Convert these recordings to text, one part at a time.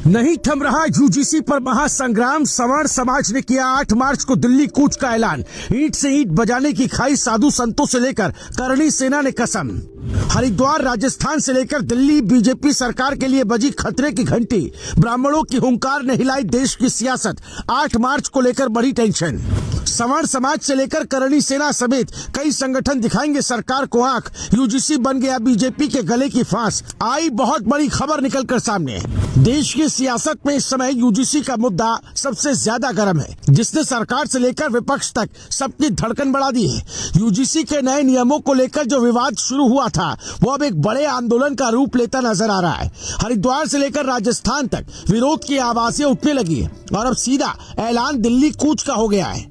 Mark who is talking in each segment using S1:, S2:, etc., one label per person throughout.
S1: नहीं थम रहा यूजीसी पर महासंग्राम। सवर्ण समाज ने किया 8 मार्च को दिल्ली कूच का ऐलान। ईंट से ईंट बजाने की खाई साधु संतों से लेकर करणी सेना ने कसम। हरिद्वार राजस्थान से लेकर दिल्ली बीजेपी सरकार के लिए बजी खतरे की घंटी। ब्राह्मणों की हुंकार ने हिलाई देश की सियासत। 8 मार्च को लेकर बड़ी टेंशन। सवर्ण समाज से लेकर करणी सेना समेत कई संगठन दिखाएंगे सरकार को आंख। यूजीसी बन गया बीजेपी के गले की फांस। आई बहुत बड़ी खबर निकलकर सामने। देश की सियासत में इस समय यूजीसी का मुद्दा सबसे ज्यादा गर्म है, जिसने सरकार से लेकर विपक्ष तक सबकी धड़कन बढ़ा दी है। यूजीसी के नए नियमों को लेकर जो विवाद शुरू हुआ था वो अब एक बड़े आंदोलन का रूप लेता नजर आ रहा है। हरिद्वार से लेकर राजस्थान तक विरोध की आवाजें उठने लगी है और अब सीधा ऐलान दिल्ली कूच का हो गया है।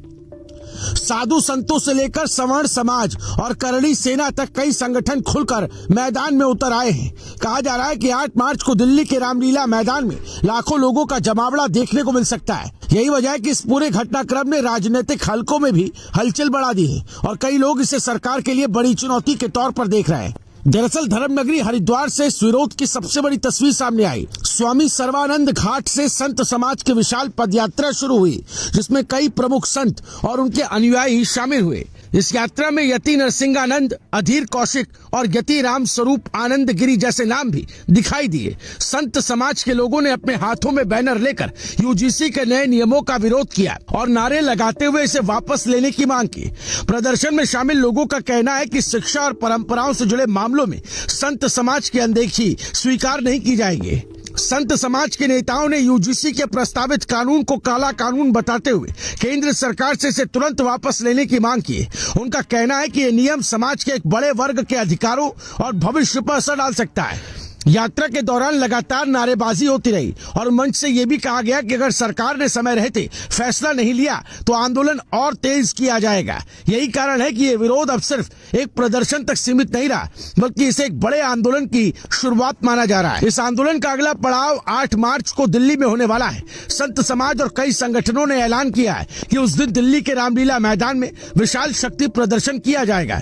S1: साधु संतों से लेकर सवर्ण समाज और करणी सेना तक कई संगठन खुलकर मैदान में उतर आए हैं। कहा जा रहा है कि 8 मार्च को दिल्ली के रामलीला मैदान में लाखों लोगों का जमावड़ा देखने को मिल सकता है। यही वजह है कि इस पूरे घटनाक्रम ने राजनीतिक हलकों में भी हलचल बढ़ा दी है और कई लोग इसे सरकार के लिए बड़ी चुनौती के तौर पर देख रहे हैं। दरअसल धर्मनगरी हरिद्वार से इस विरोध की सबसे बड़ी तस्वीर सामने आई। स्वामी सर्वानंद घाट से संत समाज की विशाल पदयात्रा शुरू हुई, जिसमें कई प्रमुख संत और उनके अनुयायी शामिल हुए। इस यात्रा में यति नरसिंहानंद, अधीर कौशिक और यति राम स्वरूप आनंद गिरी जैसे नाम भी दिखाई दिए। संत समाज के लोगों ने अपने हाथों में बैनर लेकर यूजीसी के नए नियमों का विरोध किया और नारे लगाते हुए इसे वापस लेने की मांग की। प्रदर्शन में शामिल लोगों का कहना है कि शिक्षा और परंपराओं से जुड़े मामलों में संत समाज की अनदेखी स्वीकार नहीं की जाएगी। संत समाज के नेताओं ने यूजीसी के प्रस्तावित कानून को काला कानून बताते हुए केंद्र सरकार से इसे तुरंत वापस लेने की मांग की। उनका कहना है कि ये नियम समाज के एक बड़े वर्ग के अधिकारों और भविष्य पर असर डाल सकता है। यात्रा के दौरान लगातार नारेबाजी होती रही और मंच से यह भी कहा गया कि अगर सरकार ने समय रहते फैसला नहीं लिया तो आंदोलन और तेज किया जाएगा। यही कारण है कि ये विरोध अब सिर्फ एक प्रदर्शन तक सीमित नहीं रहा, बल्कि इसे एक बड़े आंदोलन की शुरुआत माना जा रहा है। इस आंदोलन का अगला पड़ाव 8 मार्च को दिल्ली में होने वाला है। संत समाज और कई संगठनों ने ऐलान किया है कि उस दिन दिल्ली के रामलीला मैदान में विशाल शक्ति प्रदर्शन किया जाएगा।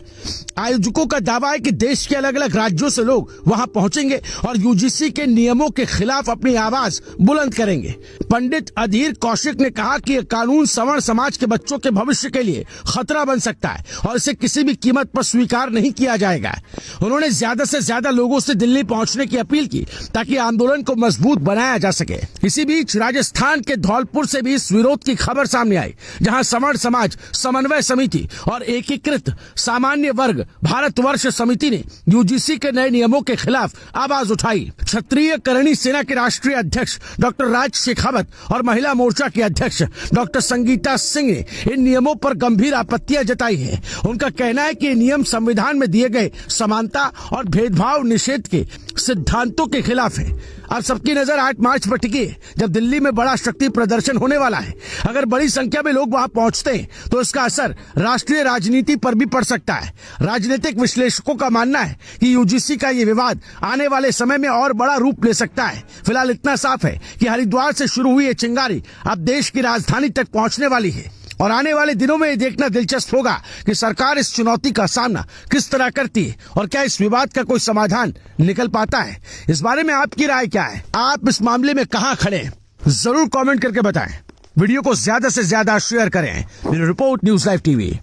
S1: आयोजकों का दावा है कि देश के अलग अलग राज्यों से लोग वहां पहुंचेंगे और यूजीसी के नियमों के खिलाफ अपनी आवाज बुलंद करेंगे। पंडित अधीर कौशिक ने कहा कि यह कानून सवर्ण समाज के बच्चों के भविष्य के लिए खतरा बन सकता है और इसे किसी भी कीमत पर स्वीकार नहीं किया जाएगा। उन्होंने ज्यादा से ज्यादा लोगों से दिल्ली पहुंचने की अपील की ताकि आंदोलन को मजबूत बनाया जा सके। इसी बीच राजस्थान के धौलपुर से भी इस विरोध की खबर सामने आई, जहां सवर्ण समाज समन्वय समिति और एकीकृत सामान्य वर्ग भारतवर्ष समिति ने यूजीसी के नए नियमों के खिलाफ आवाज उठाई। क्षत्रिय करणी सेना के राष्ट्रीय अध्यक्ष डॉक्टर राज शेखावत और महिला मोर्चा के अध्यक्ष डॉक्टर संगीता सिंह ने इन नियमों पर गंभीर आपत्तियां जताई है। उनका कहना है कि ये नियम संविधान में दिए गए समानता और भेदभाव निषेध के सिद्धांतों के खिलाफ है। अब सबकी नजर 8 मार्च पर टिकी है, जब दिल्ली में बड़ा शक्ति प्रदर्शन होने वाला है। अगर बड़ी संख्या में लोग वहां पहुंचते हैं तो इसका असर राष्ट्रीय राजनीति पर भी पड़ सकता है। राजनीतिक विश्लेषकों का मानना है कि यूजीसी का ये विवाद आने वाले समय में और बड़ा रूप ले सकता है। फिलहाल इतना साफ है कि हरिद्वार से शुरू हुई ये चिंगारी अब देश की राजधानी तक पहुंचने वाली है और आने वाले दिनों में ये देखना दिलचस्प होगा कि सरकार इस चुनौती का सामना किस तरह करती है और क्या इस विवाद का कोई समाधान निकल पाता है। इस बारे में आपकी राय क्या है? आप इस मामले में कहां खड़े हैं? जरूर कमेंट करके बताएं। वीडियो को ज्यादा से ज्यादा शेयर करें। Bureau report, news live TV.